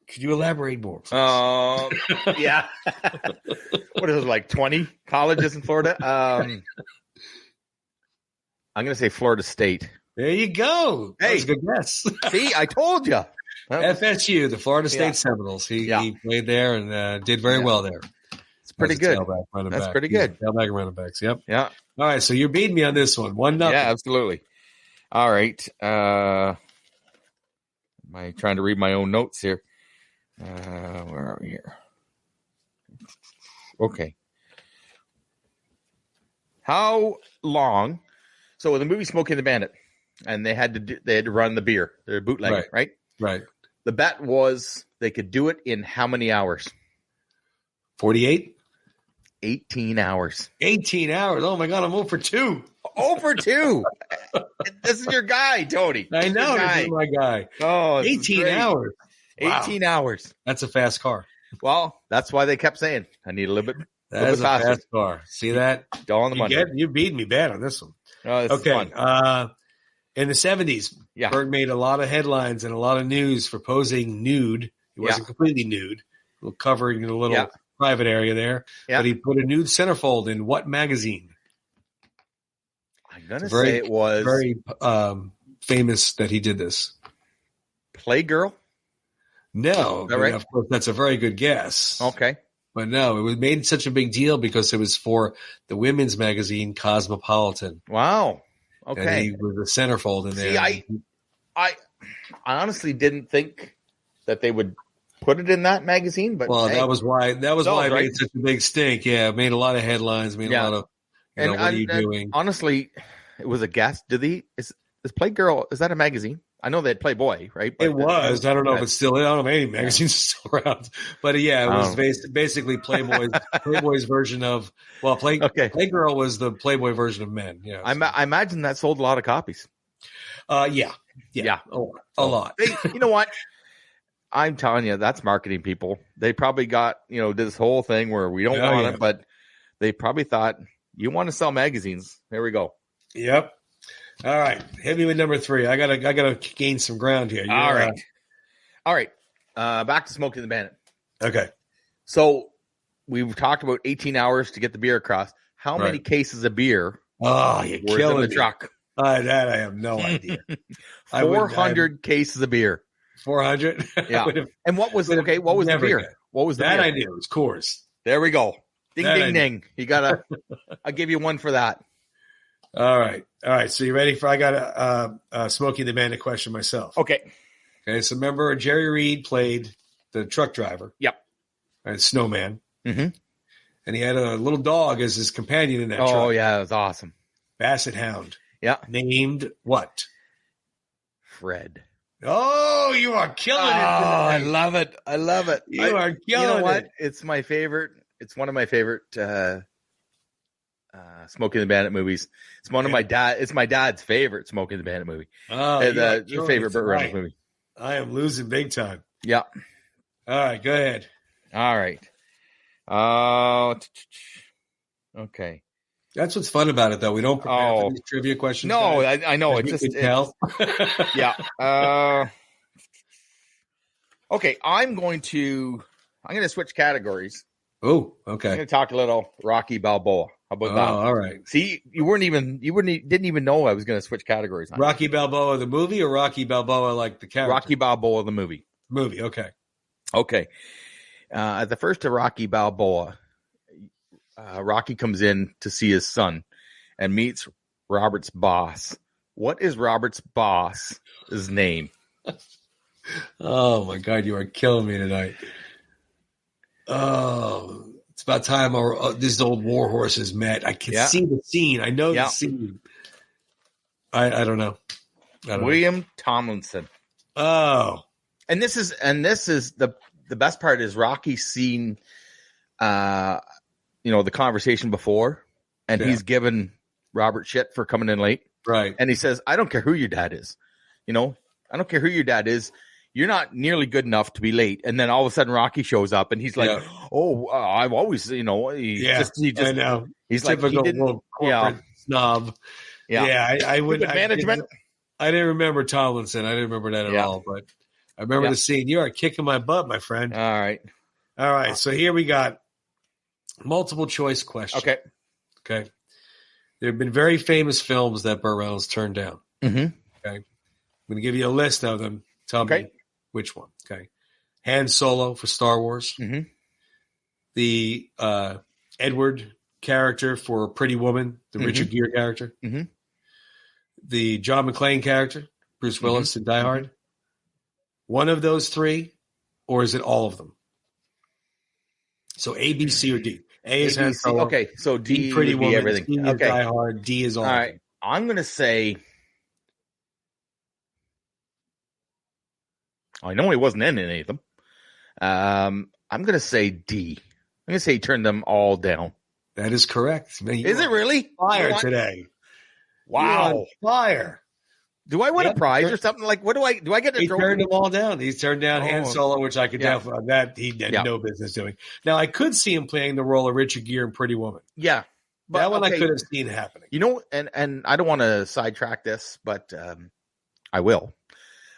Could you elaborate more? Yeah. What is it, like 20 colleges in Florida? I'm going to say Florida State. There you go. Hey, that's a good guess. See, I told you. FSU, the Florida State Seminoles. He played there and did very well there. It's pretty good. That's pretty good. Tailback running backs. Yep. Yeah. All right. So you're beating me on this one. 1-0. Yeah, absolutely. All right. Am I trying to read my own notes here? Where are we here? Okay. How long? So in the movie Smokey and the Bandit, and they had to run the beer. They're bootlegging, right? Right. The bet was they could do it in how many hours? 48? 18 hours. 18 hours. Oh my God, I'm 0 for 2. 0 for 2. This is your guy, Tony. I know. This is my guy. Oh, 18 hours. Wow. 18 hours. That's a fast car. Well, that's why they kept saying, I need a little bit That's faster. A fast car. See that? All on the money. You beat me bad on this one. Oh, this okay. is fun. In the 70s, Burt made a lot of headlines and a lot of news for posing nude. He wasn't completely nude, covering a little private area there. But he put a nude centerfold in what magazine? I'm going to say it was very famous that he did this. Playgirl? No. Right? Of course, that's a very good guess. Okay. But no, it was made such a big deal because it was for the women's magazine Cosmopolitan. Wow. Okay. And he was a centerfold in there. See, I honestly didn't think that they would put it in that magazine, but that was why it made such a big stink. Yeah, it made a lot of headlines, made a lot of what are you doing? Honestly, it was a guess. Is Playgirl, is that a magazine? I know they had Playboy, right? But it was. I don't know if it's still. I don't know if any magazines are still around. But it was basically Playboy's version of. Well, Playgirl was the Playboy version of Men. Yeah, I imagine that sold a lot of copies. Yeah, a lot. You know what? I'm telling you, that's marketing people. They probably got this whole thing where we don't want it, but they probably thought you want to sell magazines. There we go. Yep. All right, hit me with number 3. I gotta gain some ground here. All right. Back to Smokey and the Bandit. Okay. So we've talked about 18 hours to get the beer across. How many cases of beer? Oh, you're killing the truck. That I have no idea. 400 cases of beer. 400. Yeah. And what was the beer? What was the that beer? I knew. It was Coors. There we go. Ding, ding, ding. You gotta. I'll give you one for that. All right. So you ready I got a Smokey the Bandit question myself. Okay. So remember Jerry Reed played the truck driver. Yep. Right, Snowman. Mm-hmm. And he had a little dog as his companion in that truck. Oh, yeah. It was awesome. Basset Hound. Yeah. Named what? Fred. Oh, you are killing it. I love it. You are killing it. You know what? It's my favorite. It's one of my favorite Smokey and the Bandit movies. It's one of my It's my dad's favorite Smokey and the Bandit movie. Oh, your favorite Burt Reynolds movie. I am losing big time. Yeah. All right, go ahead. All right. Okay. That's what's fun about it, though. We don't prepare for these trivia questions. No, I know. It's just tell. Yeah. Okay, I'm going to switch categories. Oh, okay. I'm going to talk a little Rocky Balboa. How about that? All right. See, didn't even know I was going to switch categories. Rocky Balboa the movie or Rocky Balboa like the character? Rocky Balboa the movie. Movie. Okay. At the first of Rocky Balboa, Rocky comes in to see his son and meets Robert's boss. What is Robert's boss's name? Oh my God, you are killing me tonight. Oh, it's about time these old war horses met. I can see the scene. I know the scene. I don't know. William Tomlinson. Oh, and this is the best part is Rocky's seen, the conversation before and he's given Robert shit for coming in late. Right. And he says, I don't care who your dad is. I don't care who your dad is. You're not nearly good enough to be late. And then all of a sudden Rocky shows up and he's like, I've always, I know. He's like, typical little corporate snob. Yeah. I would management. I didn't remember Tomlinson. I didn't remember that at all, but I remember the scene. You are kicking my butt, my friend. All right. So here we got multiple choice questions. Okay. There have been very famous films that Burt Reynolds turned down. Mm-hmm. Okay. I'm going to give you a list of them. Tell me which one. Okay. Han Solo for Star Wars. Mm-hmm. The Edward character for Pretty Woman, the Richard Gere character. Mm-hmm. The John McClane character, Bruce Willis in Die Hard. One of those three, or is it all of them? So A, B, C, or D. A is Han Solo. Okay, so D Pretty Woman, everything. C is Die Hard, D is all of them. I'm going to say, I know he wasn't in any of them. I'm going to say D. I'm going to say he turned them all down. That is correct. Man, is it really? Fire today. Wow. Fire. Do I win a prize or something? Like, what do I get to He throw? turned them all down. He's turned down Han Solo, which I could definitely, that he had no business doing. Now, I could see him playing the role of Richard Gere in Pretty Woman. Yeah. But that one I could have seen happening. And I don't want to sidetrack this, but I will.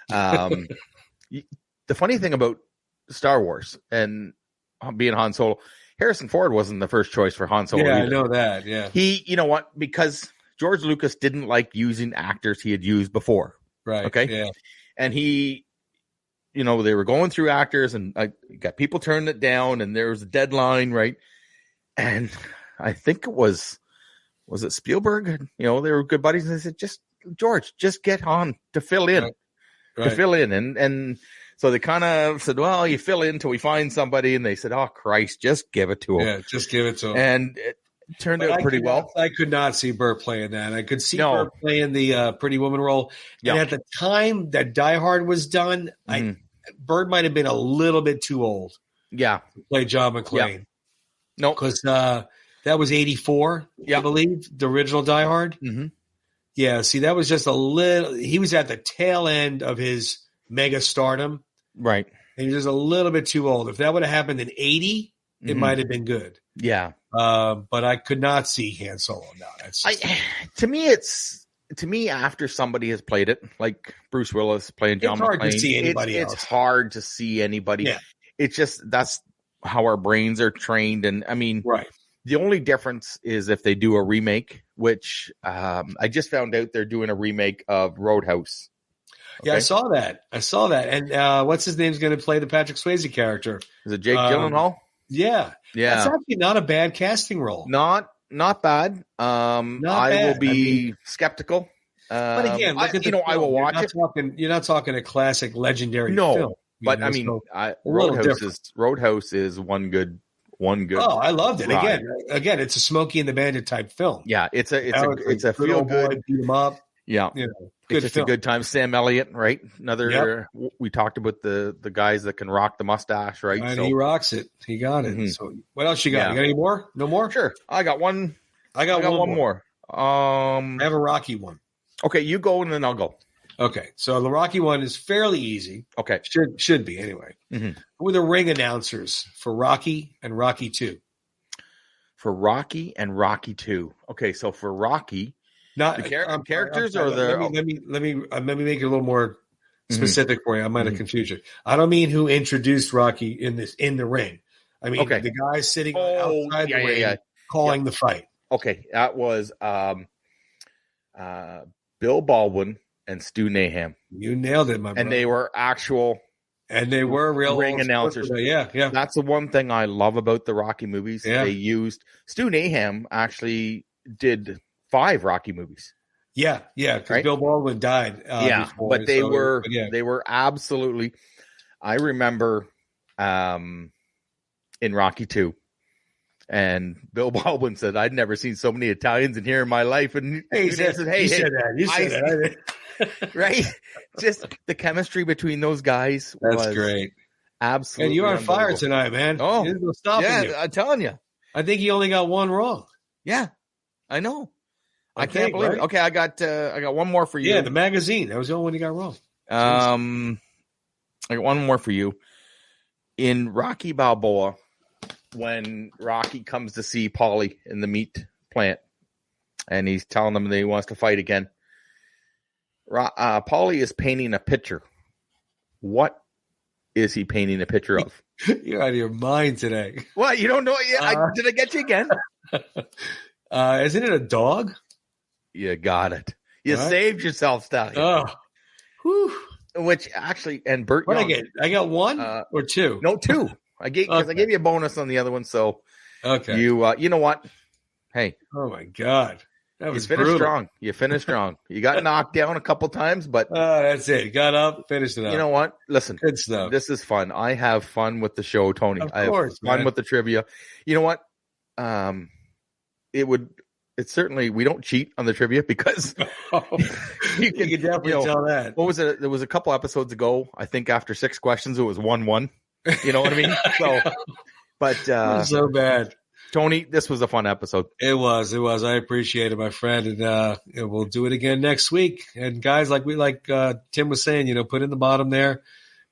The funny thing about Star Wars and being Han Solo, Harrison Ford wasn't the first choice for Han Solo. Yeah, either. I know that. Yeah. You know what? Because George Lucas didn't like using actors he had used before. Right. Okay. Yeah. And they were going through actors and got people turning it down and there was a deadline. Right. And I think it was it Spielberg? They were good buddies. And they said, George, just get Han to fill in, And so they kind of said, well, you fill in until we find somebody. And they said, oh, Christ, just give it to him. Yeah, just give it to him. And it turned out pretty well. I could not see Burt playing that. I could see Burt playing the Pretty Woman role. And at the time that Die Hard was done, Burt might have been a little bit too old. Yeah. To play John McClane. No. Because that was 1984, I believe, the original Die Hard. Mm-hmm. Yeah, see, that was just a little – he was at the tail end of his mega stardom. Right. And he was just a little bit too old. If that would have happened in 1980, it might have been good. Yeah. But I could not see Han Solo. No, to me, after somebody has played it, like Bruce Willis playing John McClane, it's hard to see anybody else. It's hard to see anybody. Yeah. It's just that's how our brains are trained. And I mean, the only difference is if they do a remake, which I just found out they're doing a remake of Roadhouse. Okay? Yeah, I saw that. And what's his name's going to play the Patrick Swayze character? Is it Jake Gyllenhaal? Yeah. That's actually not a bad casting role. Not bad. I will be skeptical. But again, look at I will watch it. You're not talking a classic legendary film. But I mean, Roadhouse is one good. Oh, I loved it. Again, it's a Smokey and the Bandit type film. Yeah, it's a feel good. Beat 'em up. Yeah, it's just a good time. Sam Elliott, right? We talked about the guys that can rock the mustache, right? And he rocks it. He got it. So what else you got? You got any more? No more? Sure. I got one. I got one more. I have a Rocky one. Okay, you go and then I'll go. Okay, so the Rocky one is fairly easy. Okay, should be anyway. Who were the ring announcers for Rocky and Rocky 2? For Rocky and Rocky 2. Okay, so for Rocky, not the characters or the. Let me make it a little more specific for you. I might have confused you. I don't mean who introduced Rocky in the ring. I mean the guy sitting outside the ring calling the fight. Okay, that was Bill Baldwin and Stu Naham. You nailed it, my brother. And they were real ring announcers. Yeah. That's the one thing I love about the Rocky movies. Yeah. They used Stu Naham actually did 5 Rocky movies. Yeah, because Bill Baldwin died. Before, but they were absolutely. I remember in Rocky 2. And Bill Baldwin said, "I'd never seen so many Italians in here in my life." And he said, "You said that." Right? Just the chemistry between those guys was great. Absolutely. And you're on fire tonight, man. Oh, no stopping you. I'm telling you. I think he only got one wrong. Yeah. I know. I can't believe it. Okay, I got one more for you. Yeah, the magazine. That was the only one you got wrong. I got one more for you. In Rocky Balboa, when Rocky comes to see Paulie in the meat plant, and he's telling them that he wants to fight again, Paulie is painting a picture. What is he painting a picture of? You're out of your mind today. What? You don't know it yet? Did I get you again? Isn't it a dog? You got it. You saved yourself, Stallion. Oh. Whew. Which actually, and Burt. What I get? I got one or two? No, two. I gave you a bonus on the other one. So you know what? Hey. Oh my God. That was finished brutal. strong. You finished strong. You got knocked down a couple times, but that's it. Got up, finished it up. You know what? Listen, good stuff. This is fun. I have fun with the show, Tony. Of course, I have fun with the trivia. You know what? It's certainly, we don't cheat on the trivia because you can definitely tell that. What was it? There was a couple episodes ago. I think after 6 questions, it was 1-1. You know what I mean? So, but so bad. Tony, this was a fun episode. It was. I appreciate it, my friend, and we'll do it again next week. And guys, like Tim was saying, put in the bottom there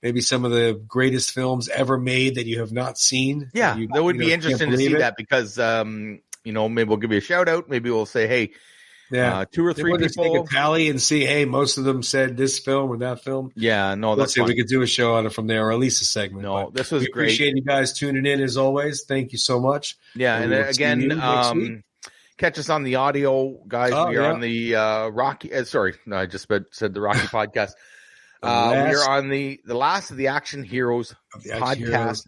maybe some of the greatest films ever made that you have not seen. Yeah, that would be interesting to see that because maybe we'll give you a shout out. Maybe we'll say, hey, 2 or 3 people. Just take a tally and see, hey, most of them said this film or that film. Yeah, no, that's fine. We could do a show on it from there, or at least a segment. No, this was great. Appreciate you guys tuning in as always. Thank you so much. Yeah, and again, catch us on the audio, guys. We are on the Rocky. Sorry, no, I just said the Rocky podcast. We are on the Last of the Action Heroes podcast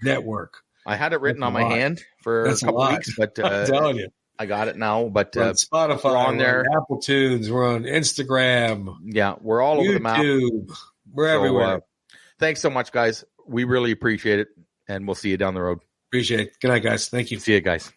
network. I had it written on my hand for a couple weeks, but I'm telling you. I got it now, but we're on Spotify, we're on there, Apple Tunes, we're on Instagram. Yeah, we're all over the map. We're everywhere. Thanks so much, guys. We really appreciate it, and we'll see you down the road. Appreciate it. Good night, guys. Thank you. See you, guys.